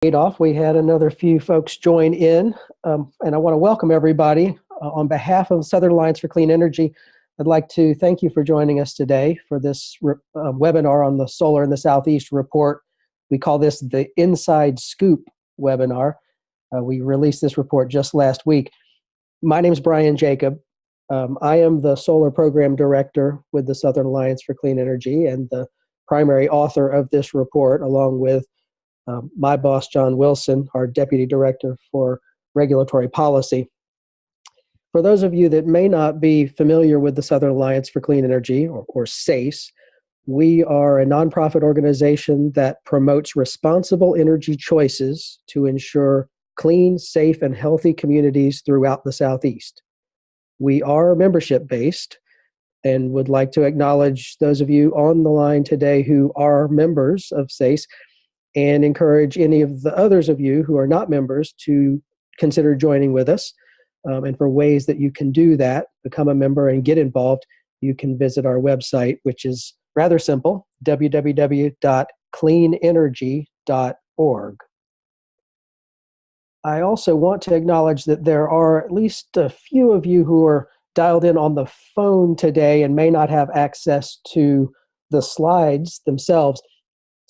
Off, we had another few folks join in, and I want to welcome everybody. On behalf of Southern Alliance for Clean Energy, I'd like to thank you for joining us today for this webinar on the Solar in the Southeast report. We call this the Inside Scoop webinar. We released this report just last week. My name is Brian Jacob. I am the Solar Program Director with the Southern Alliance for Clean Energy and the primary author of this report, along with my boss, John Wilson, our Deputy Director for Regulatory Policy. For those of you that may not be familiar with the Southern Alliance for Clean Energy, or SACE, we are a nonprofit organization that promotes responsible energy choices to ensure clean, safe, and healthy communities throughout the Southeast. We are membership-based and would like to acknowledge those of you on the line today who are members of SACE and encourage any of the others of you who are not members to consider joining with us. And for ways that you can do that, become a member and get involved, you can visit our website, which is rather simple, www.cleanenergy.org. I also want to acknowledge that there are at least a few of you who are dialed in on the phone today and may not have access to the slides themselves.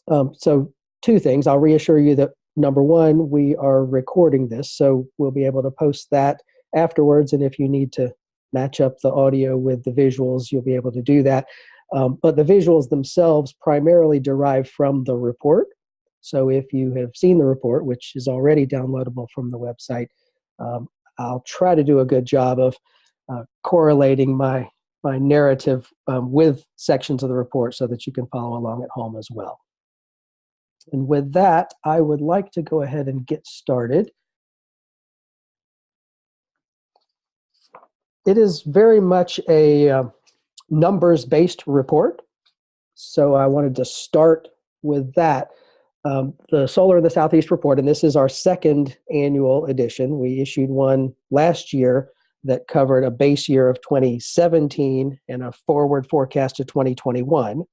So two things. I'll reassure you that, number one, we are recording this, so we'll be able to post that afterwards. And if you need to match up the audio with the visuals, you'll be able to do that. But the visuals themselves primarily derive from the report. So if you have seen the report, which is already downloadable from the website, I'll try to do a good job of correlating my narrative with sections of the report so that you can follow along at home as well. And with that, I would like to go ahead and get started. It is very much a numbers-based report, so I wanted to start with that. The Solar in the Southeast report, and this is our second annual edition. We issued one last year that covered a base year of 2017 and a forward forecast to 2021.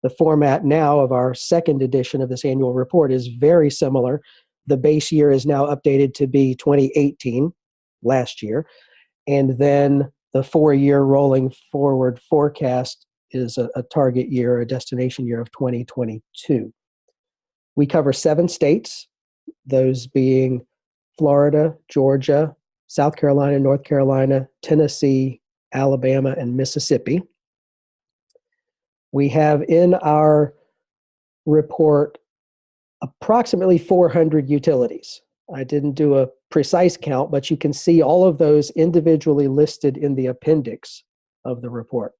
The format now of our second edition of this annual report is very similar. The base year is now updated to be 2018, last year, and then the 4-year rolling forward forecast is a target year, a destination year of 2022. We cover 7 states, those being Florida, Georgia, South Carolina, North Carolina, Tennessee, Alabama, and Mississippi. We have in our report approximately 400 utilities. I didn't do a precise count, but you can see all of those individually listed in the appendix of the report.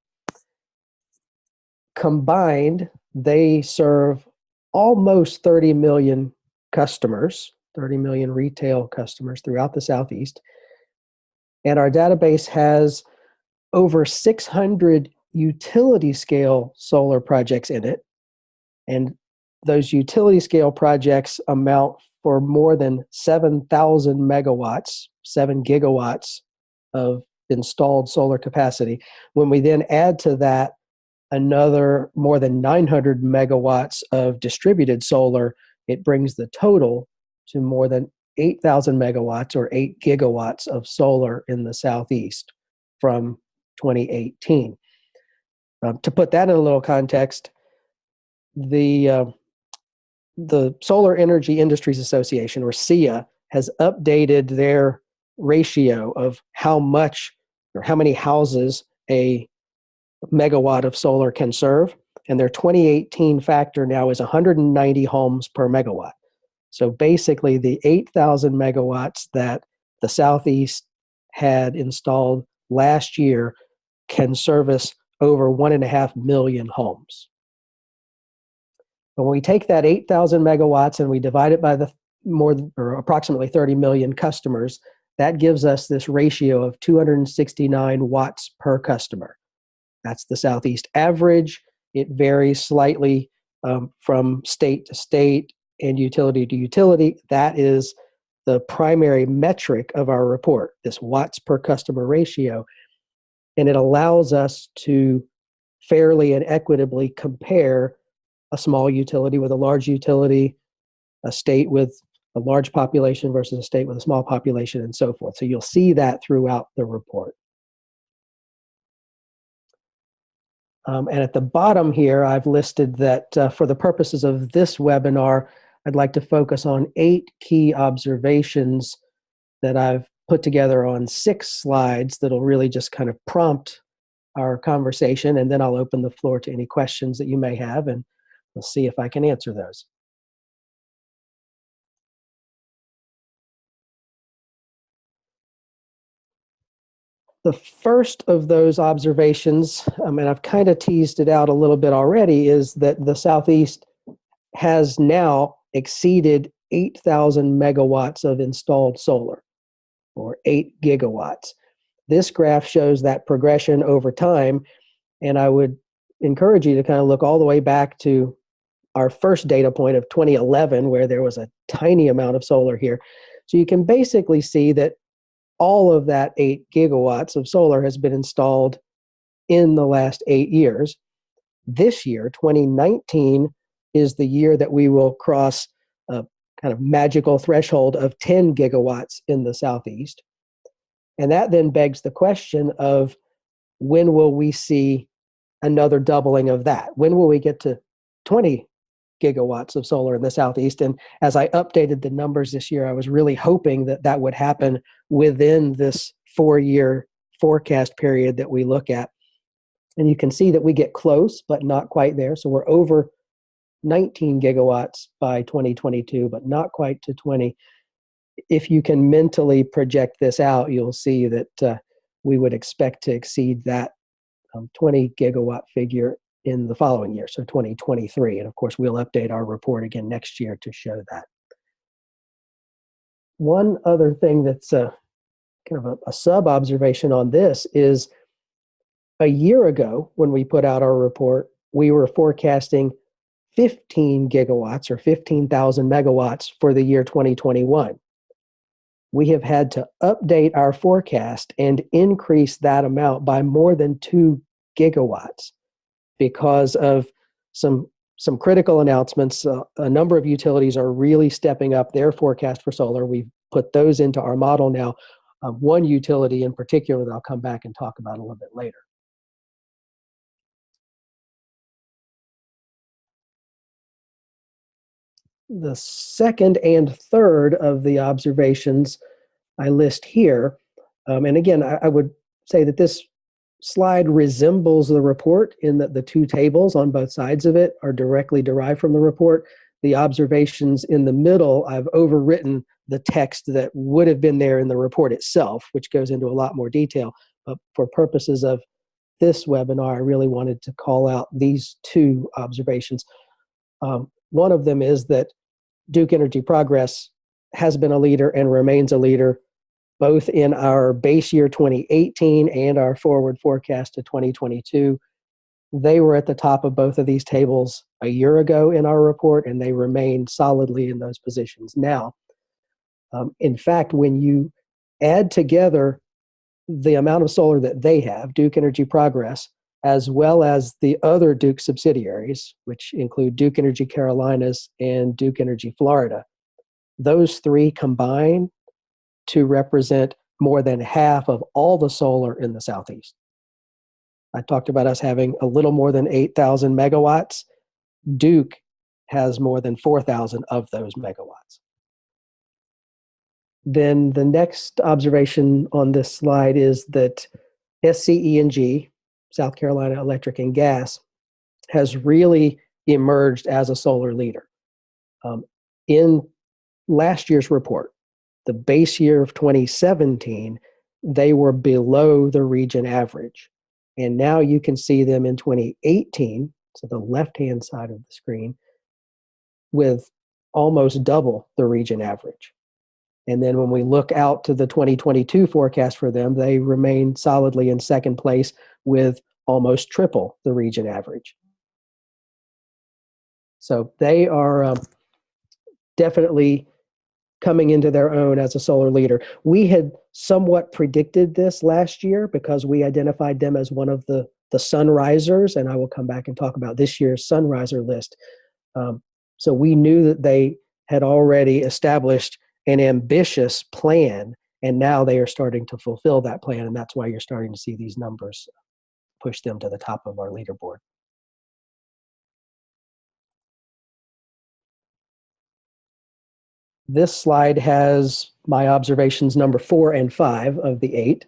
Combined, they serve almost 30 million customers, 30 million retail customers throughout the Southeast. And our database has over 600 utility scale solar projects in it. And those utility scale projects amount for more than 7,000 megawatts, 7 gigawatts of installed solar capacity. When we then add to that another more than 900 megawatts of distributed solar, it brings the total to more than 8,000 megawatts or 8 gigawatts of solar in the Southeast from 2018. To put that in a little context, the Solar Energy Industries Association, or SEIA, has updated their ratio of how much or how many houses a megawatt of solar can serve, and their 2018 factor now is 190 homes per megawatt. So basically, the 8,000 megawatts that the Southeast had installed last year can service over 1.5 million homes. But when we take that 8,000 megawatts and we divide it by the approximately 30 million customers, that gives us this ratio of 269 watts per customer. That's the Southeast average. It varies slightly from state to state and utility to utility. That is the primary metric of our report, this watts per customer ratio. And it allows us to fairly and equitably compare a small utility with a large utility, a state with a large population versus a state with a small population, and so forth. So you'll see that throughout the report. And at the bottom here, I've listed that for the purposes of this webinar, I'd like to focus on 8 key observations that I've put together on 6 slides that'll really just kind of prompt our conversation, and then I'll open the floor to any questions that you may have, and we'll see if I can answer those. The first of those observations, and I've kind of teased it out a little bit already, is that the Southeast has now exceeded 8,000 megawatts of installed solar, or 8 gigawatts. This graph shows that progression over time, and I would encourage you to kind of look all the way back to our first data point of 2011, where there was a tiny amount of solar here. So you can basically see that all of that 8 gigawatts of solar has been installed in the last 8 years. This year, 2019, is the year that we will cross a kind of magical threshold of 10 gigawatts in the Southeast. And that then begs the question of, when will we see another doubling of that? When will we get to 20 gigawatts of solar in the Southeast? And as I updated the numbers this year, I was really hoping that that would happen within this 4-year forecast period that we look at. And you can see that we get close, but not quite there. So we're over 19 gigawatts by 2022, but not quite to 20. If you can mentally project this out, you'll see that we would expect to exceed that 20 gigawatt figure in the following year, so 2023. And of course, we'll update our report again next year to show that. One other thing that's kind of a sub-observation on this is, a year ago, when we put out our report, we were forecasting 15 gigawatts or 15,000 megawatts for the year 2021. We have had to update our forecast and increase that amount by more than 2 gigawatts because of some critical announcements. A number of utilities are really stepping up their forecast for solar. We've put those into our model now. One utility in particular that I'll come back and talk about a little bit later. The second and third of the observations I list here. And again, I would say that this slide resembles the report in that the 2 tables on both sides of it are directly derived from the report. The observations in the middle, I've overwritten the text that would have been there in the report itself, which goes into a lot more detail. But for purposes of this webinar, I really wanted to call out these 2 observations. One of them is that Duke Energy Progress has been a leader and remains a leader, both in our base year 2018 and our forward forecast to 2022. They were at the top of both of these tables a year ago in our report, and they remain solidly in those positions now. In fact, when you add together the amount of solar that they have, Duke Energy Progress, as well as the other Duke subsidiaries, which include Duke Energy Carolinas and Duke Energy Florida, those 3 combine to represent more than half of all the solar in the Southeast. I talked about us having a little more than 8,000 megawatts. Duke has more than 4,000 of those megawatts. Then the next observation on this slide is that SCE&G, South Carolina Electric and Gas, has really emerged as a solar leader. In last year's report, the base year of 2017, they were below the region average. And now you can see them in 2018, so the left-hand side of the screen, with almost double the region average. And then when we look out to the 2022 forecast for them, they remain solidly in second place with almost triple the region average. So they are definitely coming into their own as a solar leader. We had somewhat predicted this last year because we identified them as one of the sunrisers, and I will come back and talk about this year's sunriser list. So we knew that they had already established an ambitious plan, and now they are starting to fulfill that plan, and that's why you're starting to see these numbers push them to the top of our leaderboard. This slide has my observations number 4 and 5 of the 8.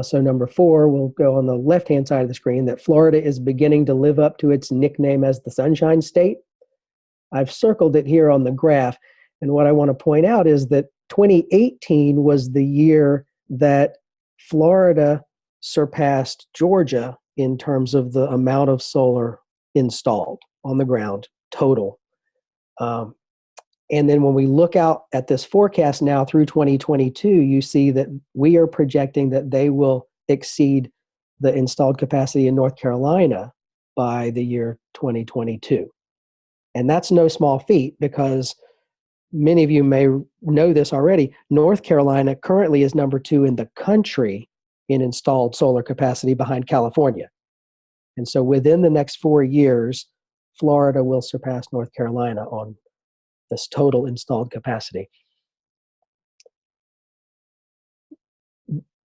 So number 4 will go on the left-hand side of the screen, that Florida is beginning to live up to its nickname as the Sunshine State. I've circled it here on the graph, and what I want to point out is that 2018 was the year that Florida surpassed Georgia in terms of the amount of solar installed on the ground total. And then when we look out at this forecast now through 2022, you see that we are projecting that they will exceed the installed capacity in North Carolina by the year 2022. And that's no small feat, because many of you may know this already. North Carolina currently is number 2 in the country in installed solar capacity, behind California. And so within the next 4 years, Florida will surpass North Carolina on this total installed capacity.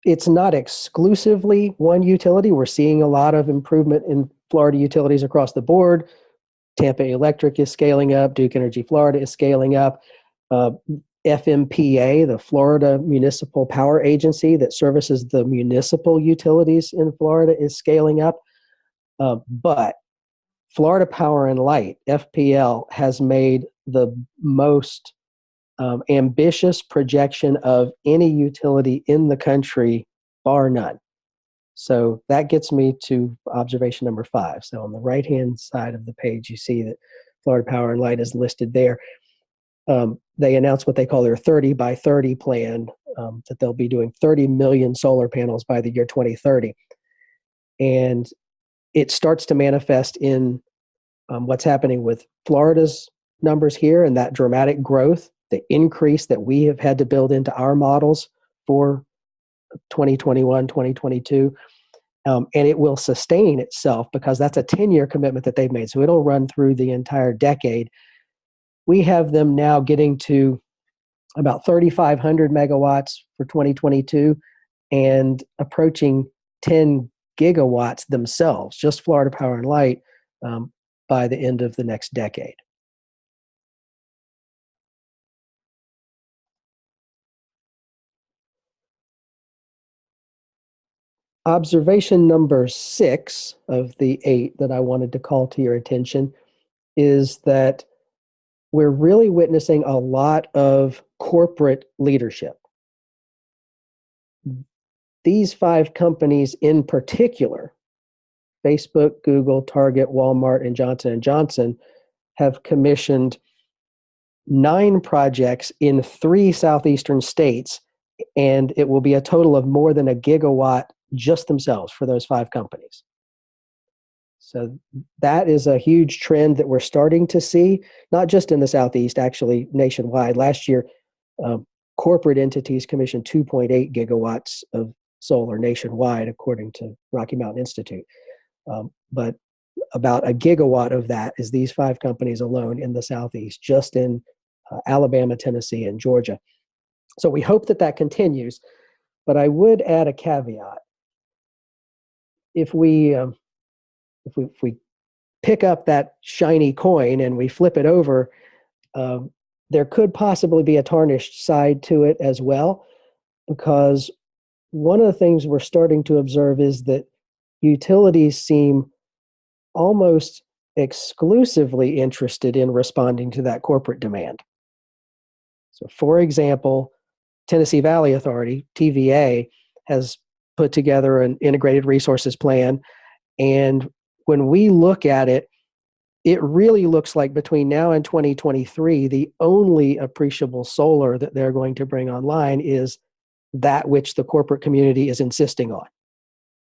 It's not exclusively one utility. We're seeing a lot of improvement in Florida utilities across the board. Tampa Electric is scaling up. Duke Energy Florida is scaling up. FMPA, the Florida Municipal Power Agency that services the municipal utilities in Florida, is scaling up. But Florida Power and Light, FPL, has made the most ambitious projection of any utility in the country, bar none. So that gets me to observation number 5. So on the right-hand side of the page, you see that Florida Power and Light is listed there. They announced what they call their 30 by 30 plan, that they'll be doing 30 million solar panels by the year 2030. And it starts to manifest in what's happening with Florida's numbers here, and that dramatic growth, the increase that we have had to build into our models for 2021, 2022. And it will sustain itself, because that's a 10-year commitment that they've made. So it'll run through the entire decade. We have them now getting to about 3,500 megawatts for 2022 and approaching 10 gigawatts themselves, just Florida Power and Light, by the end of the next decade. Observation number 6 of the 8 that I wanted to call to your attention is that we're really witnessing a lot of corporate leadership. These 5 companies in particular, Facebook, Google, Target, Walmart, and Johnson & Johnson, have commissioned 9 projects in 3 southeastern states, and it will be a total of more than a gigawatt just themselves for those 5 companies. So that is a huge trend that we're starting to see, not just in the Southeast, actually nationwide. Last year, corporate entities commissioned 2.8 gigawatts of solar nationwide, according to Rocky Mountain Institute. But about a gigawatt of that is these 5 companies alone in the Southeast, just in Alabama, Tennessee, and Georgia. So we hope that that continues, but I would add a caveat. If we pick up that shiny coin and we flip it over, there could possibly be a tarnished side to it as well, because one of the things we're starting to observe is that utilities seem almost exclusively interested in responding to that corporate demand. So, for example, Tennessee Valley Authority, TVA, has put together an integrated resources plan. And when we look at it, it really looks like between now and 2023, the only appreciable solar that they're going to bring online is that which the corporate community is insisting on.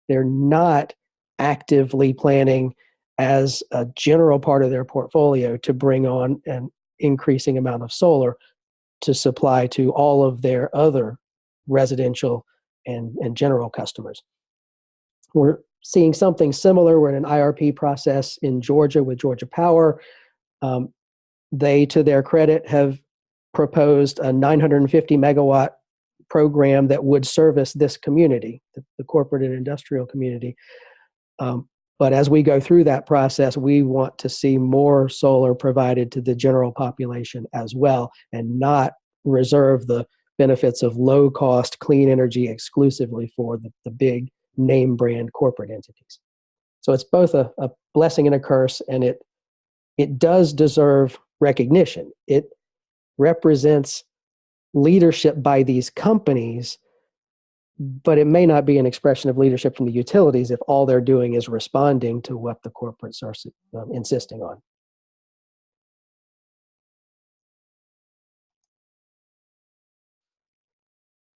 They're not actively planning as a general part of their portfolio to bring on an increasing amount of solar to supply to all of their other residential and general customers. We're seeing something similar. We're in an IRP process in Georgia with Georgia Power. They, to their credit, have proposed a 950 megawatt program that would service this community, the corporate and industrial community. But as we go through that process, we want to see more solar provided to the general population as well, and not reserve the benefits of low-cost, clean energy exclusively for the big name brand corporate entities. So it's both a blessing and a curse, and it does deserve recognition. It represents leadership by these companies, but it may not be an expression of leadership from the utilities if all they're doing is responding to what the corporates are insisting on.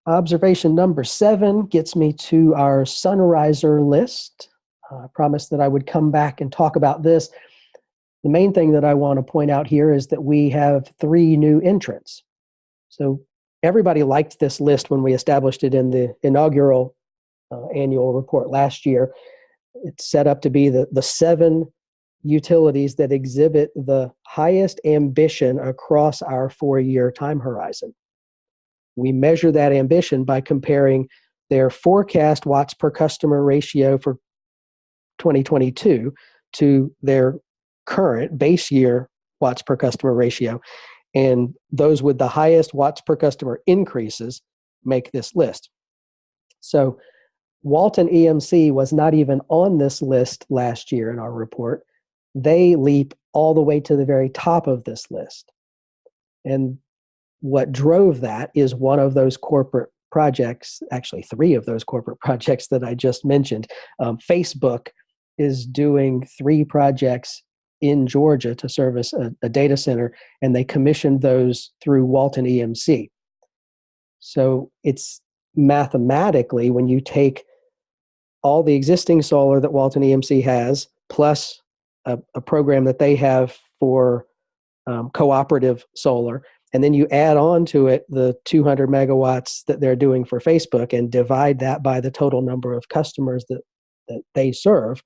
Observation number 7 gets me to our sunriser list. I promised that I would come back and talk about this. The main thing that I want to point out here is that we have 3 new entrants. So everybody liked this list when we established it in the inaugural annual report last year. It's set up to be the 7 utilities that exhibit the highest ambition across our 4-year time horizon. We measure that ambition by comparing their forecast watts per customer ratio for 2022 to their current base year watts per customer ratio. And those with the highest watts per customer increases make this list. So Walton EMC was not even on this list last year in our report. They leap all the way to the very top of this list. And what drove that is one of those corporate projects, actually 3 of those corporate projects that I just mentioned. Facebook is doing 3 projects in Georgia to service a data center, and they commissioned those through Walton EMC. So it's mathematically, when you take all the existing solar that Walton EMC has, plus a program that they have for cooperative solar, and then you add on to it the 200 megawatts that they're doing for Facebook and divide that by the total number of customers that they serve,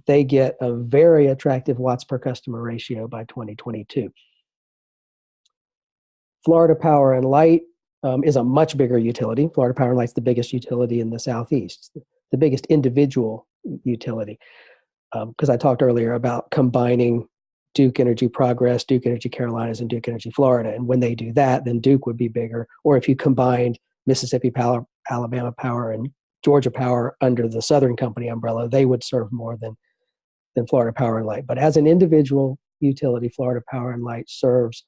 they get a very attractive watts per customer ratio by 2022. Florida Power and Light is a much bigger utility. Florida Power and Light's the biggest utility in the Southeast, the biggest individual utility. Because I talked earlier about combining Duke Energy Progress, Duke Energy Carolinas, and Duke Energy Florida. And when they do that, then Duke would be bigger. Or if you combined Mississippi Power, Alabama Power, and Georgia Power under the Southern Company umbrella, they would serve more than Florida Power and Light. But as an individual utility, Florida Power and Light serves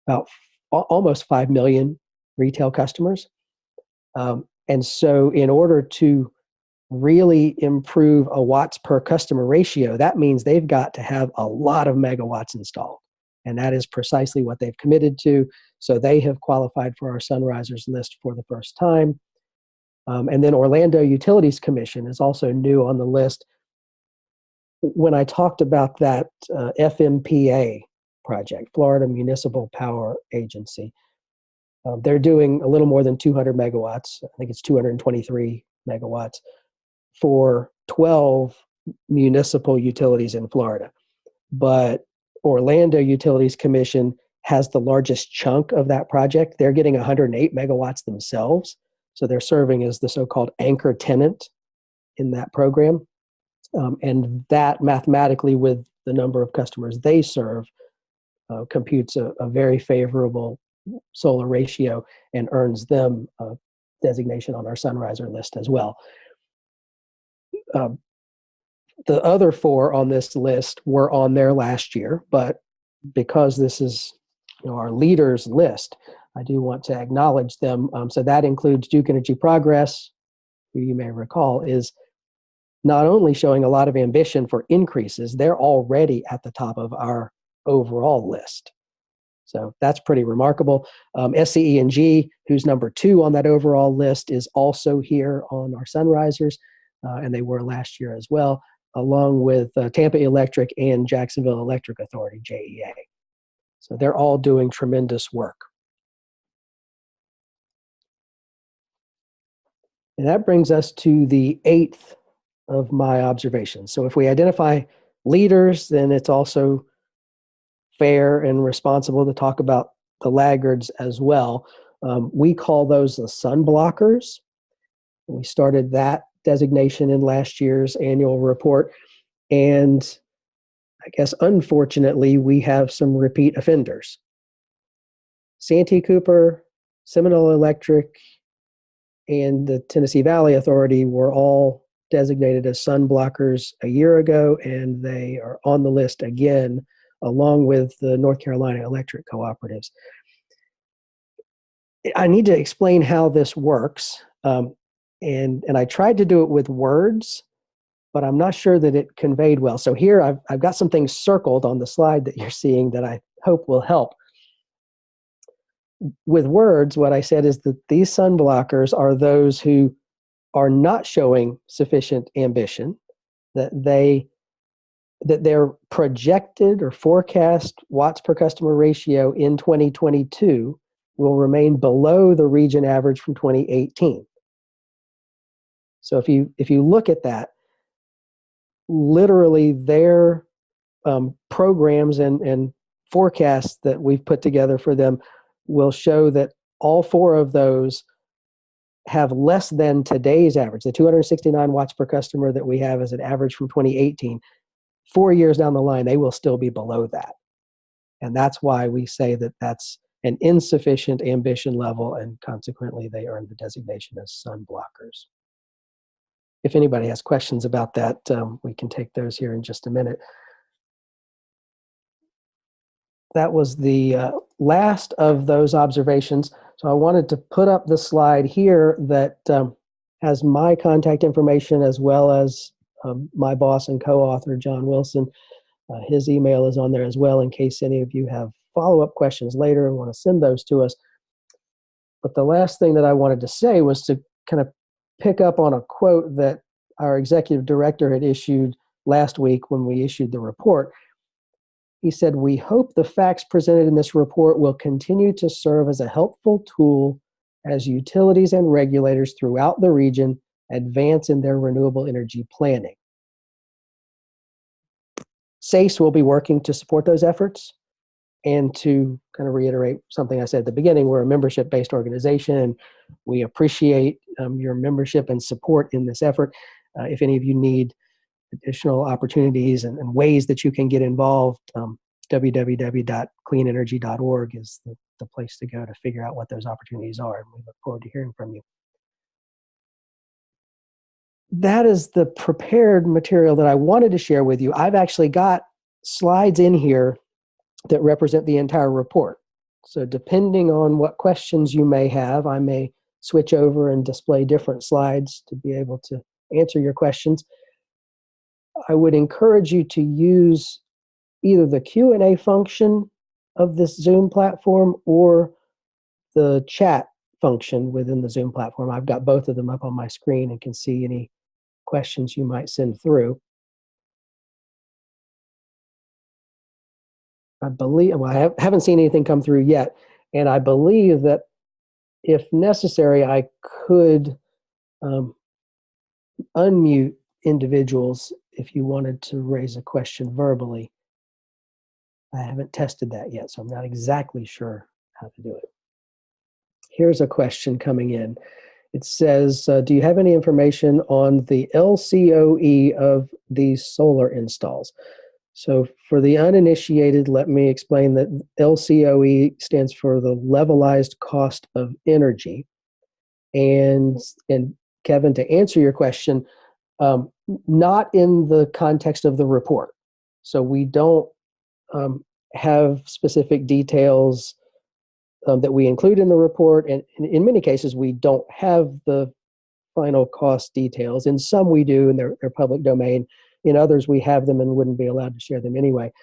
about almost 5 million retail customers. And so in order to really improve a watts per customer ratio, that means they've got to have a lot of megawatts installed. And that is precisely what they've committed to. So they have qualified for our Sunrisers list for the first time. And then Orlando Utilities Commission is also new on the list. When I talked about that FMPA project, Florida Municipal Power Agency, they're doing a little more than 200 megawatts. I think it's 223 megawatts for 12 municipal utilities in Florida. But Orlando Utilities Commission has the largest chunk of that project. They're getting 108 megawatts themselves. So they're serving as the so-called anchor tenant in that program. And that mathematically, with the number of customers they serve, computes a very favorable solar ratio and earns them a designation on our Sunriser list as well. The other 4 on this list were on there last year, but because this is our leaders list, I do want to acknowledge them. So that includes Duke Energy Progress, who you may recall is not only showing a lot of ambition for increases, they're already at the top of our overall list. So that's pretty remarkable. SCE&G, who's number 2 on that overall list, is also here on our Sunrisers, and they were last year as well, along with Tampa Electric and Jacksonville Electric Authority, JEA. So they're all doing tremendous work. And that brings us to the 8th of my observations. So if we identify leaders, then it's also fair and responsible to talk about the laggards as well. We call those the sun blockers. We started that designation in last year's annual report. And I guess, unfortunately, we have some repeat offenders. Santee Cooper, Seminole Electric, and the Tennessee Valley Authority were all designated as sun blockers a year ago, and they are on the list again, along with the North Carolina Electric Cooperatives. I need to explain how this works, and I tried to do it with words, but I'm not sure that it conveyed well. So here I've got some things circled on the slide that you're seeing that I hope will help. With words, what I said is that these sun blockers are those who are not showing sufficient ambition, that their projected or forecast watts per customer ratio in 2022 will remain below the region average from 2018. So if you look at that, literally their programs and forecasts that we've put together for them will show that all four of those have less than today's average. The 269 watts per customer that we have as an average from 2018, 4 years down the line, they will still be below that. And that's why we say that that's an insufficient ambition level, and consequently they earn the designation as sun blockers. If anybody has questions about that, we can take those here in just a minute. That was the last of those observations. So I wanted to put up the slide here that has my contact information, as well as my boss and co-author, John Wilson. His email is on there as well, in case any of you have follow-up questions later and want to send those to us. But the last thing that I wanted to say was to kind of pick up on a quote that our executive director had issued last week when we issued the report. He said, "We hope the facts presented in this report will continue to serve as a helpful tool as utilities and regulators throughout the region advance in their renewable energy planning." SACE will be working to support those efforts. And to kind of reiterate something I said at the beginning, we're a membership-based organization, and we appreciate your membership and support in this effort. If any of you need additional opportunities and ways that you can get involved, www.cleanenergy.org is the place to go to figure out what those opportunities are, and we look forward to hearing from you. That is the prepared material that I wanted to share with you. I've actually got slides in here that represent the entire report. So depending on what questions you may have, I may switch over and display different slides to be able to answer your questions. I would encourage you to use either the Q&A function of this Zoom platform or the chat function within the Zoom platform. I've got both of them up on my screen and can see any questions you might send through. I believe, well, I haven't seen anything come through yet, and I believe that if necessary, I could unmute individuals if you wanted to raise a question verbally. I haven't tested that yet, so I'm not exactly sure how to do it. Here's a question coming in. It says, do you have any information on the LCOE of these solar installs? So for the uninitiated, let me explain that LCOE stands for the levelized cost of energy. And Kevin, to answer your question, not in the context of the report. So we don't have specific details that we include in the report. And in many cases, we don't have the final cost details. In some we do, and they're public domain. In others, we have them and wouldn't be allowed to share them anyway.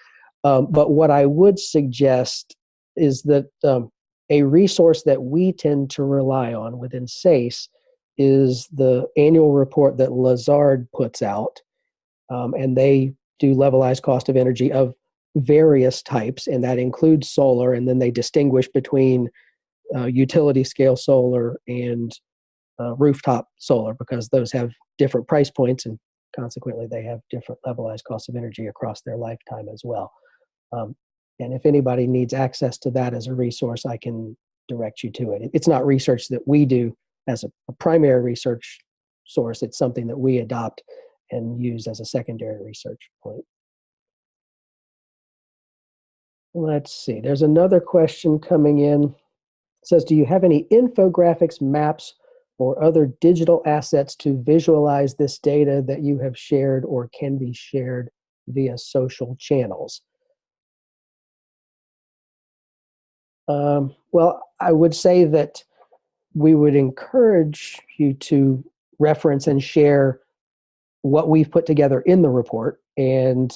But what I would suggest is that a resource that we tend to rely on within SACE is the annual report that Lazard puts out. And they do levelized cost of energy of various types, and that includes solar. And then they distinguish between utility scale solar and rooftop solar, because those have different price points, and consequently they have different levelized costs of energy across their lifetime as well. And if anybody needs access to that as a resource, I can direct you to it. It's not research that we do as a primary research source. It's something that we adopt and use as a secondary research point. Let's see. There's another question coming in. It says, do you have any infographics, maps, or other digital assets to visualize this data that you have shared or can be shared via social channels? Well, I would say that we would encourage you to reference and share what we've put together in the report. And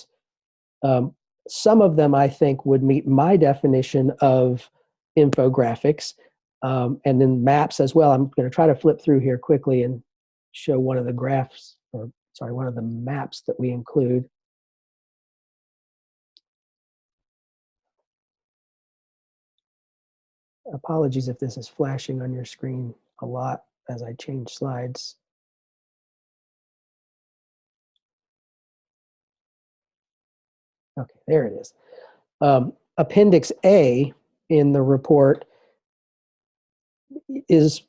some of them, I think, would meet my definition of infographics, and then maps as well. I'm going to try to flip through here quickly and show one of the graphs, or sorry, one of the maps that we include. Apologies if this is flashing on your screen a lot as I change slides. Okay, there it is. Appendix A in the report is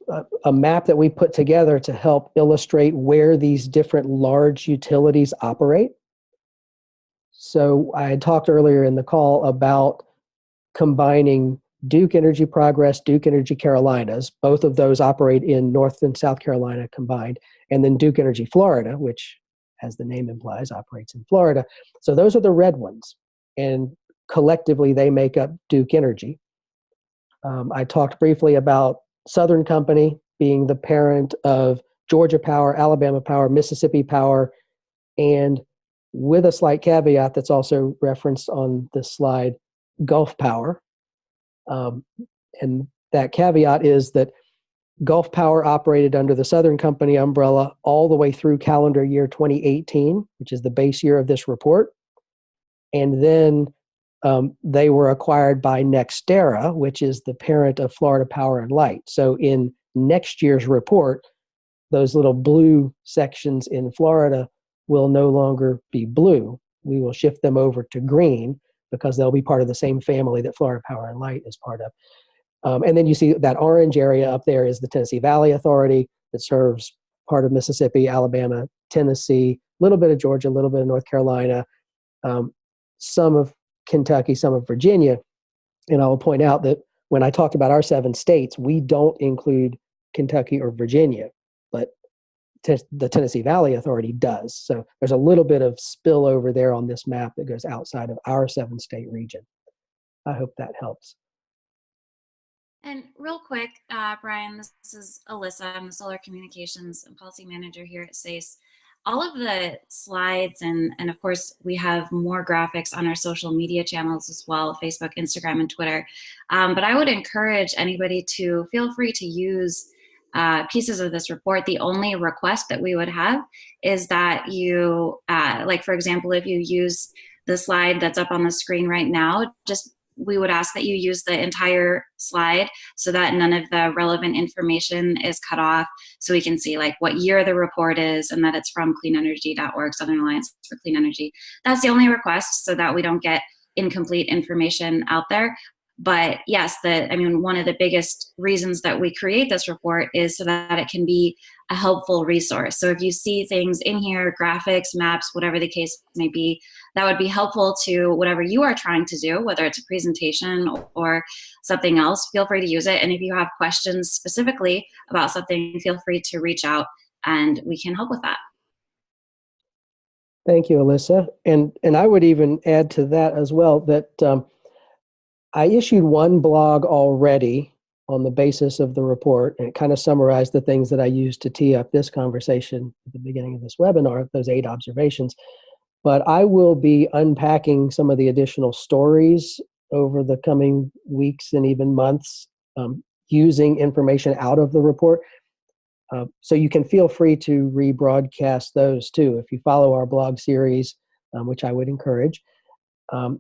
a map that we put together to help illustrate where these different large utilities operate. So I had talked earlier in the call about combining Duke Energy Progress, Duke Energy Carolinas. Both of those operate in North and South Carolina combined, and then Duke Energy Florida, which, as the name implies, operates in Florida. So those are the red ones, and collectively they make up Duke Energy. I talked briefly about Southern Company being the parent of Georgia Power, Alabama Power, Mississippi Power, and with a slight caveat that's also referenced on this slide, Gulf Power. And that caveat is that Gulf Power operated under the Southern Company umbrella all the way through calendar year 2018, which is the base year of this report. And then they were acquired by NextEra, which is the parent of Florida Power and Light. So in next year's report, those little blue sections in Florida will no longer be blue. We will shift them over to green because they'll be part of the same family that Florida Power and Light is part of. And then you see that orange area up there is the Tennessee Valley Authority that serves part of Mississippi, Alabama, Tennessee, a little bit of Georgia, a little bit of North Carolina, some of Kentucky, some of Virginia. And I will point out that when I talked about our 7 states, we don't include Kentucky or Virginia, but the Tennessee Valley Authority does. So there's a little bit of spillover there on this map that goes outside of our 7-state region. I hope that helps. And real quick, Brian, this is Alyssa. I'm the Solar Communications and Policy Manager here at SACE. All of the slides and of course, we have more graphics on our social media channels as well, Facebook, Instagram, and Twitter. But I would encourage anybody to feel free to use pieces of this report. The only request that we would have is that you, like for example, if you use the slide that's up on the screen right now, we would ask that you use the entire slide so that none of the relevant information is cut off, so we can see like what year the report is and that it's from cleanenergy.org, Southern Alliance for Clean Energy. That's the only request, so that we don't get incomplete information out there. But yes, one of the biggest reasons that we create this report is so that it can be a helpful resource. So if you see things in here, graphics, maps, whatever the case may be, that would be helpful to whatever you are trying to do, whether it's a presentation or something else, feel free to use it. And if you have questions specifically about something, feel free to reach out and we can help with that. Thank you, Alyssa. And I would even add to that as well that I issued one blog already on the basis of the report, and it kind of summarized the things that I used to tee up this conversation at the beginning of this webinar, those 8 observations. But I will be unpacking some of the additional stories over the coming weeks and even months, using information out of the report. So you can feel free to rebroadcast those too if you follow our blog series, which I would encourage.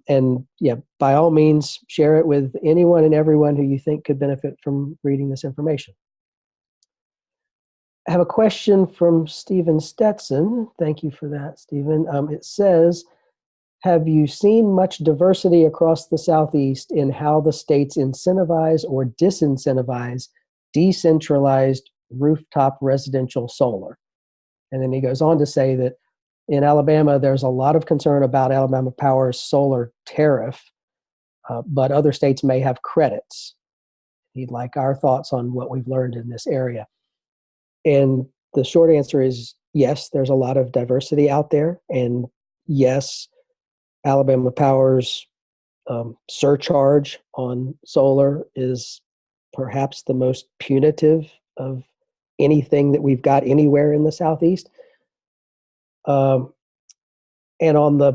And yeah, by all means, share it with anyone and everyone who you think could benefit from reading this information. I have a question from Stephen Stetson. Thank you for that, Stephen. It says, Have you seen much diversity across the Southeast in how the states incentivize or disincentivize decentralized rooftop residential solar? And then he goes on to say that in Alabama, there's a lot of concern about Alabama Power's solar tariff, but other states may have credits. He'd like our thoughts on what we've learned in this area. And the short answer is yes, there's a lot of diversity out there. And yes, Alabama Power's surcharge on solar is perhaps the most punitive of anything that we've got anywhere in the Southeast. And on the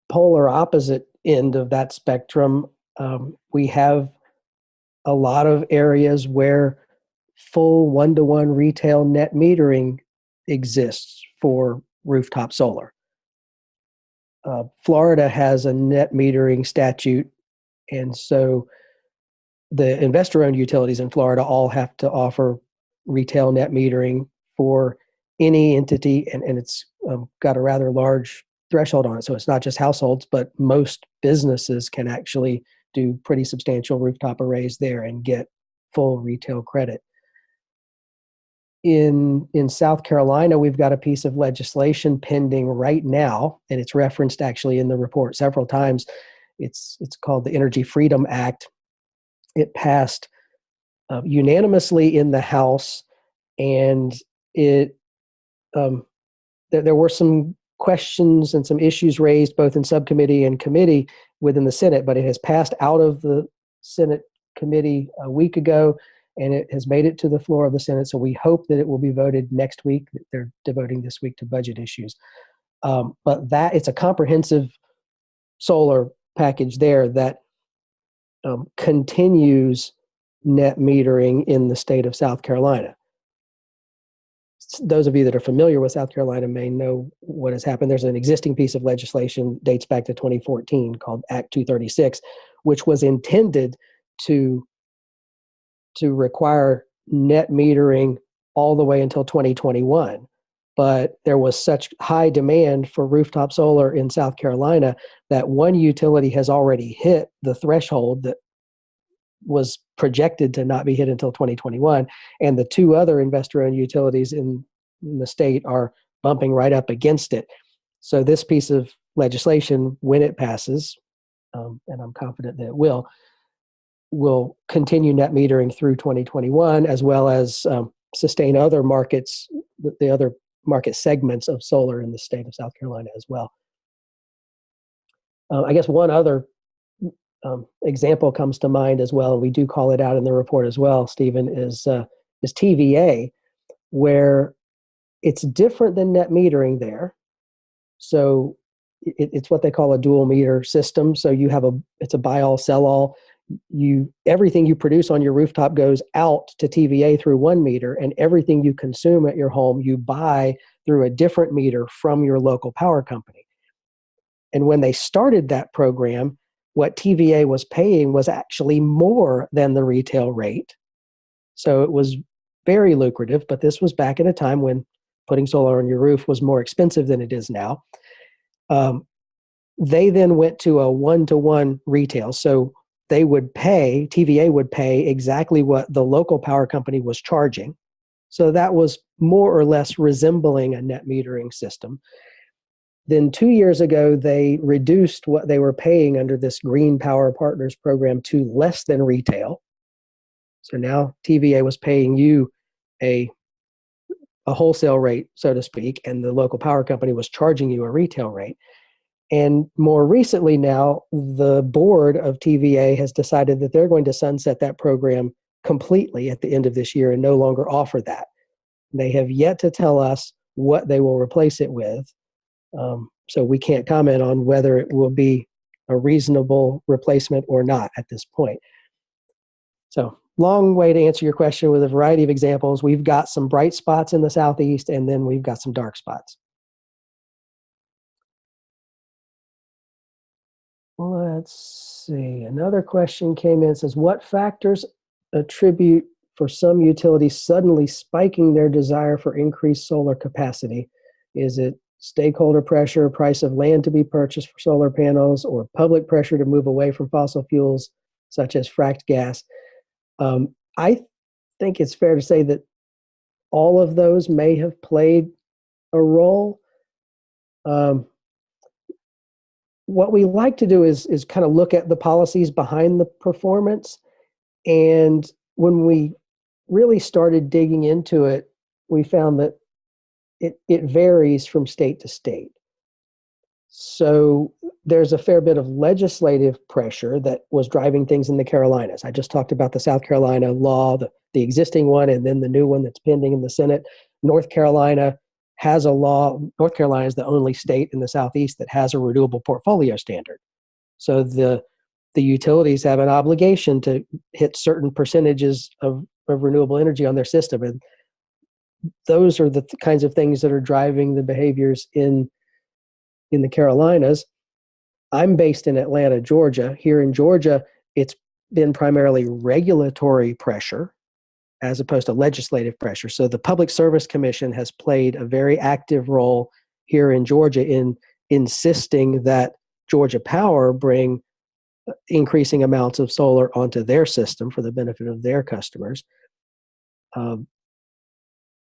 polar opposite end of that spectrum, we have a lot of areas where full one-to-one retail net metering exists for rooftop solar. Florida has a net metering statute, and so the investor-owned utilities in Florida all have to offer retail net metering for any entity, and it's got a rather large threshold on it. So it's not just households, but most businesses can actually do pretty substantial rooftop arrays there and get full retail credit. In South Carolina, we've got a piece of legislation pending right now, and it's referenced actually in the report several times. It's called the Energy Freedom Act. It passed unanimously in the House, and there were some questions and some issues raised both in subcommittee and committee within the Senate, but it has passed out of the Senate committee a week ago, and it has made it to the floor of the Senate. So we hope that it will be voted next week. They're devoting this week to budget issues. But that it's a comprehensive solar package there that continues net metering in the state of South Carolina. Those of you that are familiar with South Carolina may know what has happened. There's an existing piece of legislation dates back to 2014 called Act 236, which was intended to require net metering all the way until 2021. But there was such high demand for rooftop solar in South Carolina that one utility has already hit the threshold that was projected to not be hit until 2021. And the two other investor-owned utilities in the state are bumping right up against it. So this piece of legislation, when it passes, and I'm confident that it will continue net metering through 2021, as well as sustain other markets, the other market segments of solar in the state of South Carolina as well. I guess one other example comes to mind as well, and we do call it out in the report as well, Stephen, is TVA, where it's different than net metering there. So it's what they call a dual meter system. So you have it's a buy all, sell all. Everything you produce on your rooftop goes out to TVA through one meter, and everything you consume at your home you buy through a different meter from your local power company. And when they started that program, what TVA was paying was actually more than the retail rate. So it was very lucrative, but this was back in a time when putting solar on your roof was more expensive than it is now. They then went to a one-to-one retail. So TVA would pay exactly what the local power company was charging. So that was more or less resembling a net metering system. Then 2 years ago, they reduced what they were paying under this Green Power Partners program to less than retail. So now TVA was paying you a wholesale rate, so to speak, and the local power company was charging you a retail rate. And more recently now, the board of TVA has decided that they're going to sunset that program completely at the end of this year and no longer offer that. They have yet to tell us what they will replace it with. So we can't comment on whether it will be a reasonable replacement or not at this point. So long way to answer your question with a variety of examples. We've got some bright spots in the Southeast, and then we've got some dark spots. Let's see. Another question came in. It says, what factors attribute for some utilities suddenly spiking their desire for increased solar capacity? Is it stakeholder pressure, price of land to be purchased for solar panels, or public pressure to move away from fossil fuels such as fracked gas. I think it's fair to say that all of those may have played a role. What we like to do is kind of look at the policies behind the performance. And when we really started digging into it, we found that it varies from state to state. So there's a fair bit of legislative pressure that was driving things in the Carolinas. I just talked about the South Carolina law, the existing one, and then the new one that's pending in the Senate. North Carolina has a law. North Carolina is the only state in the Southeast that has a renewable portfolio standard. So the utilities have an obligation to hit certain percentages of renewable energy on their system. And those are the kinds of things that are driving the behaviors in the Carolinas. I'm based in Atlanta, Georgia. Here in Georgia, it's been primarily regulatory pressure as opposed to legislative pressure. So the Public Service Commission has played a very active role here in Georgia in insisting that Georgia Power bring increasing amounts of solar onto their system for the benefit of their customers.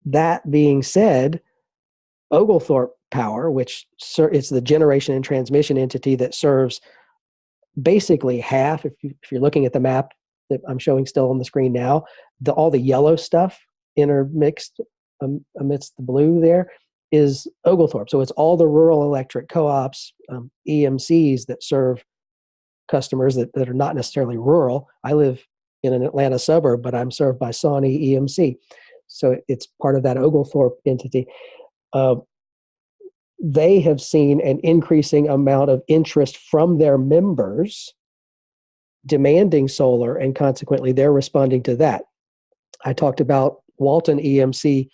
That being said, Oglethorpe Power, which it's the generation and transmission entity that serves basically half, if you're looking at the map that I'm showing still on the screen now, all the yellow stuff intermixed amidst the blue there is Oglethorpe. So it's all the rural electric co-ops, EMCs that serve customers that are not necessarily rural. I live in an Atlanta suburb, but I'm served by Sawney EMC. So it's part of that Oglethorpe entity. They have seen an increasing amount of interest from their members demanding solar, and consequently they're responding to that. I talked about Walton EMC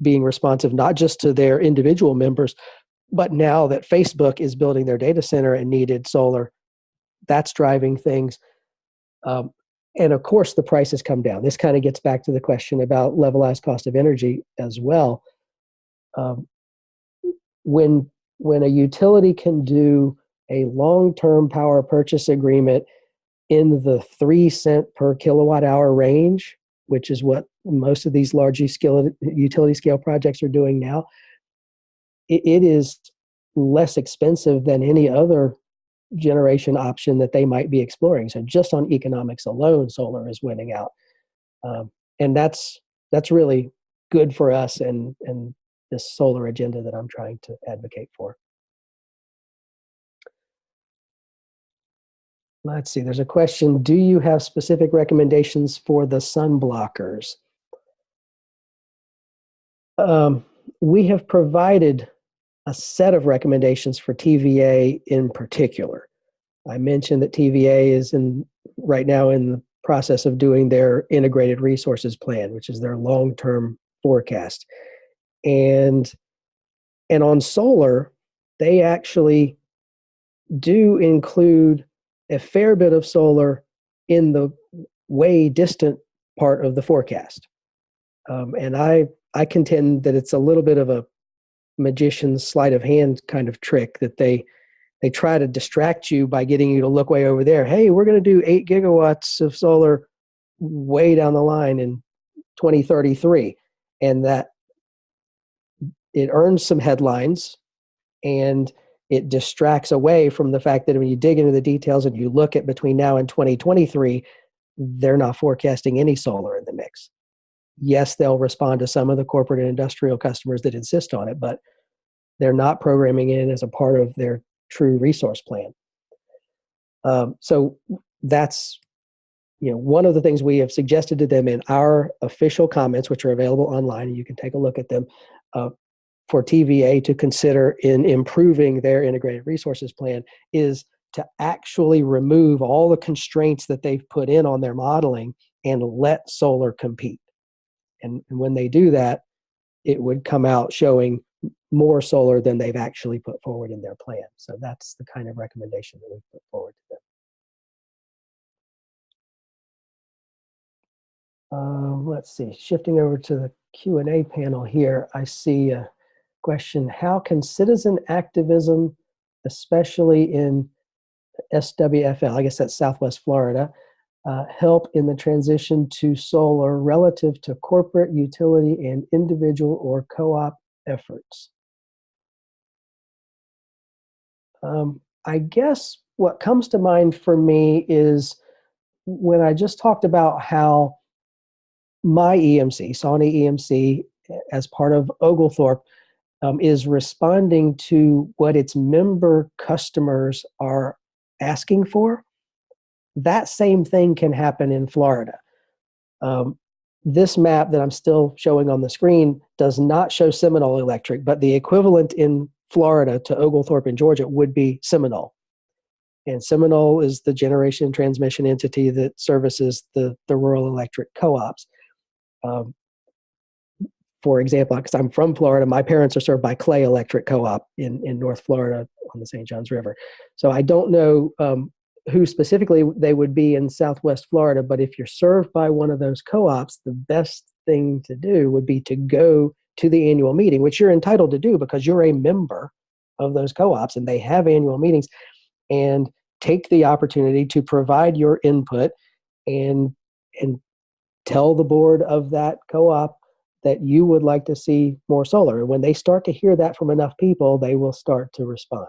being responsive not just to their individual members, but now that Facebook is building their data center and needed solar, that's driving things. And of course, the prices come down. This kind of gets back to the question about levelized cost of energy as well. When a utility can do a long-term power purchase agreement in the 3 cent per kilowatt hour range, which is what most of these large utility scale projects are doing now, it is less expensive than any other generation option that they might be exploring. So just on economics alone, solar is winning out. And that's really good for us and this solar agenda that I'm trying to advocate for. Let's see, there's a question. Do you have specific recommendations for the sun blockers? We have provided a set of recommendations for TVA in particular. I mentioned that TVA is right now in the process of doing their integrated resources plan, which is their long-term forecast. And on solar, they actually do include a fair bit of solar in the way distant part of the forecast. And I contend that it's a little bit of a magician's sleight of hand kind of trick that they try to distract you by getting you to look way over there. Hey, we're going to do 8 gigawatts of solar way down the line in 2033. And that it earns some headlines and it distracts away from the fact that when you dig into the details and you look at between now and 2023, they're not forecasting any solar in the mix. Yes, they'll respond to some of the corporate and industrial customers that insist on it, but they're not programming it in as a part of their true resource plan. So that's one of the things we have suggested to them in our official comments, which are available online, and you can take a look at them, for TVA to consider in improving their integrated resources plan is to actually remove all the constraints that they've put in on their modeling and let solar compete. And when they do that, it would come out showing more solar than they've actually put forward in their plan. So that's the kind of recommendation that we put forward to them. Let's see, shifting over to the Q&A panel here, I see question, how can citizen activism, especially in SWFL, I guess that's Southwest Florida, help in the transition to solar relative to corporate, utility, and individual or co-op efforts? I guess what comes to mind for me is when I just talked about how my EMC, Sawney EMC, as part of Oglethorpe, is responding to what its member customers are asking for. That same thing can happen in Florida. This map that I'm still showing on the screen does not show Seminole Electric, but the equivalent in Florida to Oglethorpe in Georgia would be Seminole. And Seminole is the generation and transmission entity that services the rural electric co-ops. For example, because I'm from Florida, my parents are served by Clay Electric Co-op in North Florida on the St. Johns River. So I don't know who specifically they would be in Southwest Florida, but if you're served by one of those co-ops, the best thing to do would be to go to the annual meeting, which you're entitled to do because you're a member of those co-ops and they have annual meetings, and take the opportunity to provide your input and tell the board of that co-op that you would like to see more solar. And when they start to hear that from enough people, they will start to respond.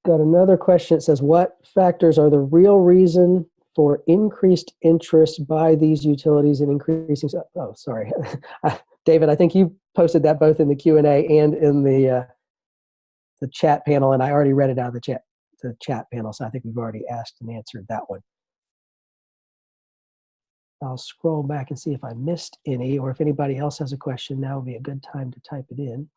Got another question. It says, what factors are the real reason for increased interest by these utilities in increasing? Oh, sorry. David, I think you posted that both in the Q&A and in the chat panel, and I already read it out of the chat panel, so I think we've already asked and answered that one. I'll scroll back and see if I missed any, or if anybody else has a question, now would be a good time to type it in.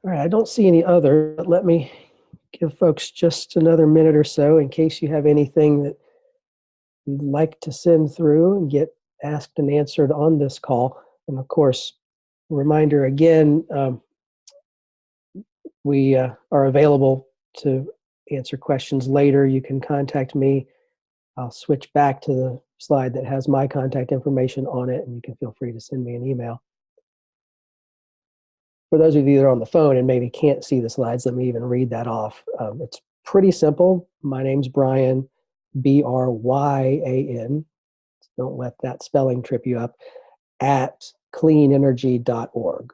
All right, I don't see any other, but let me give folks just another minute or so in case you have anything that you'd like to send through and get asked and answered on this call. And of course, reminder again, we are available to answer questions later. You can contact me. I'll switch back to the slide that has my contact information on it, and you can feel free to send me an email. For those of you that are on the phone and maybe can't see the slides, let me even read that off. It's pretty simple. My name's Brian, Bryan. Don't let that spelling trip you up, at cleanenergy.org.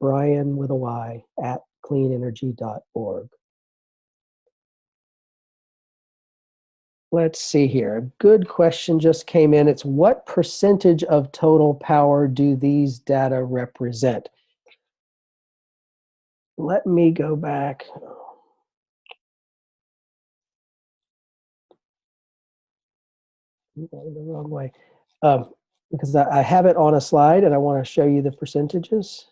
Brian with a Y, at cleanenergy.org. Let's see here. A good question just came in. It's what percentage of total power do these data represent? Let me go back. Going the wrong way. Because I have it on a slide and I want to show you the percentages.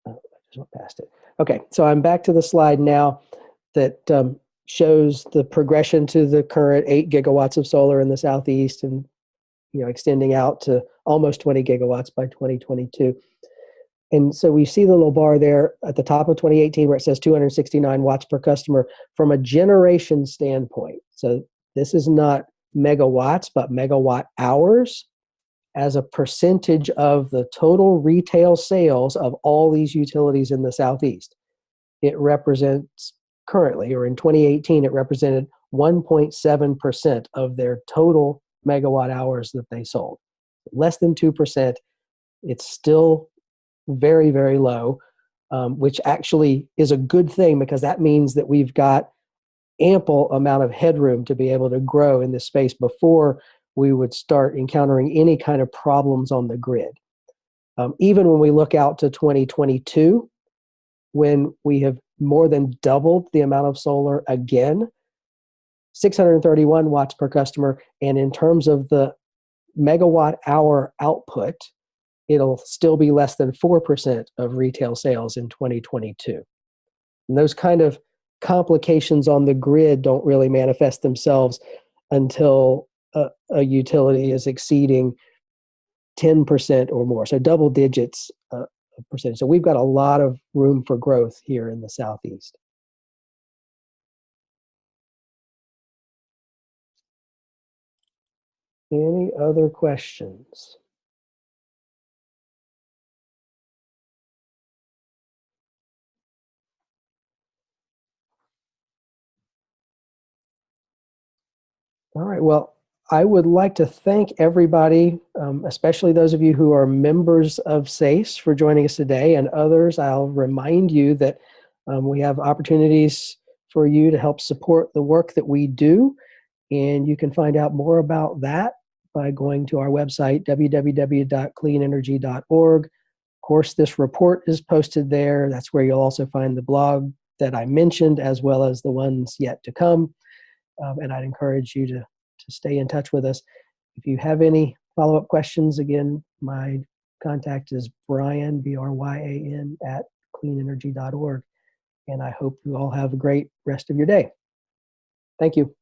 Oh, I just went past it. Okay, so I'm back to the slide now that shows the progression to the current 8 gigawatts of solar in the Southeast, and extending out to almost 20 gigawatts by 2022. And so we see the little bar there at the top of 2018 where it says 269 watts per customer from a generation standpoint. So this is not megawatts, but megawatt hours as a percentage of the total retail sales of all these utilities in the Southeast. It represents currently, or in 2018, it represented 1.7% of their total megawatt hours that they sold. Less than 2%. It's still very, very low, which actually is a good thing because that means that we've got ample amount of headroom to be able to grow in this space before we would start encountering any kind of problems on the grid. Even when we look out to 2022, when we have more than doubled the amount of solar again, 631 watts per customer, and in terms of the megawatt hour output, it'll still be less than 4% of retail sales in 2022. And those kind of complications on the grid don't really manifest themselves until a utility is exceeding 10% or more, so double digits of percentage. So we've got a lot of room for growth here in the Southeast. Any other questions? All right, well, I would like to thank everybody, especially those of you who are members of SACE, for joining us today, and others. I'll remind you that we have opportunities for you to help support the work that we do, and you can find out more about that by going to our website, www.cleanenergy.org. Of course, this report is posted there. That's where you'll also find the blog that I mentioned, as well as the ones yet to come. And I'd encourage you to stay in touch with us. If you have any follow-up questions, again, my contact is Brian, Bryan, at cleanenergy.org. And I hope you all have a great rest of your day. Thank you.